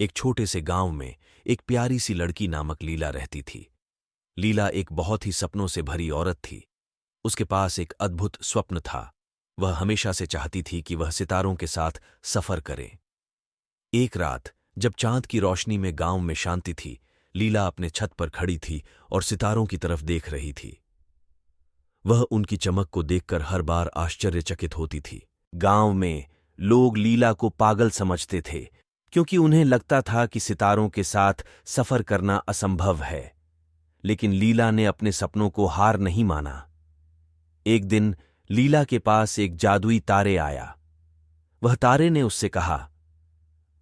एक छोटे से गांव में एक प्यारी सी लड़की नामक लीला रहती थी। लीला एक बहुत ही सपनों से भरी औरत थी। उसके पास एक अद्भुत स्वप्न था। वह हमेशा से चाहती थी कि वह सितारों के साथ सफर करे। एक रात जब चांद की रोशनी में गांव में शांति थी, लीला अपने छत पर खड़ी थी और सितारों की तरफ देख रही थी। वह उनकी चमक को देखकर हर बार आश्चर्यचकित होती थी। गांव में लोग लीला को पागल समझते थे, क्योंकि उन्हें लगता था कि सितारों के साथ सफर करना असंभव है। लेकिन लीला ने अपने सपनों को हार नहीं माना। एक दिन लीला के पास एक जादुई तारे आया। वह तारे ने उससे कहा,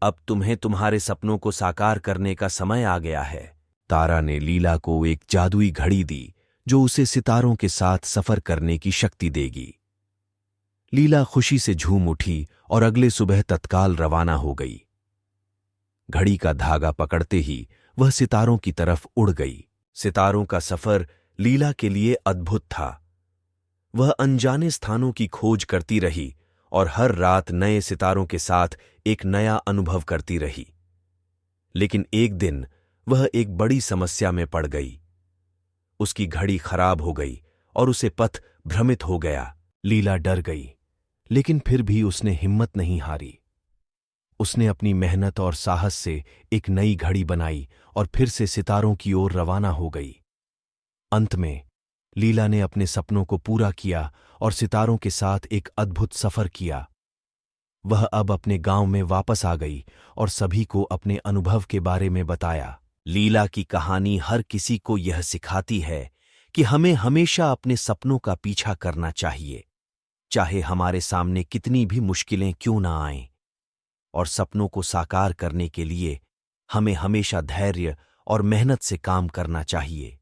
अब तुम्हें तुम्हारे सपनों को साकार करने का समय आ गया है। तारा ने लीला को एक जादुई घड़ी दी, जो उसे सितारों के साथ सफर करने की शक्ति देगी। लीला खुशी से झूम उठी और अगले सुबह तत्काल रवाना हो गई। घड़ी का धागा पकड़ते ही वह सितारों की तरफ उड़ गई। सितारों का सफर लीला के लिए अद्भुत था। वह अनजाने स्थानों की खोज करती रही और हर रात नए सितारों के साथ एक नया अनुभव करती रही। लेकिन एक दिन वह एक बड़ी समस्या में पड़ गई। उसकी घड़ी खराब हो गई और उसे पथ भ्रमित हो गया। लीला डर गई, लेकिन फिर भी उसने हिम्मत नहीं हारी। उसने अपनी मेहनत और साहस से एक नई घड़ी बनाई और फिर से सितारों की ओर रवाना हो गई। अंत में लीला ने अपने सपनों को पूरा किया और सितारों के साथ एक अद्भुत सफर किया। वह अब अपने गांव में वापस आ गई और सभी को अपने अनुभव के बारे में बताया। लीला की कहानी हर किसी को यह सिखाती है कि हमें हमेशा अपने सपनों का पीछा करना चाहिए, चाहे हमारे सामने कितनी भी मुश्किलें क्यों ना आएं। और सपनों को साकार करने के लिए हमें हमेशा धैर्य और मेहनत से काम करना चाहिए।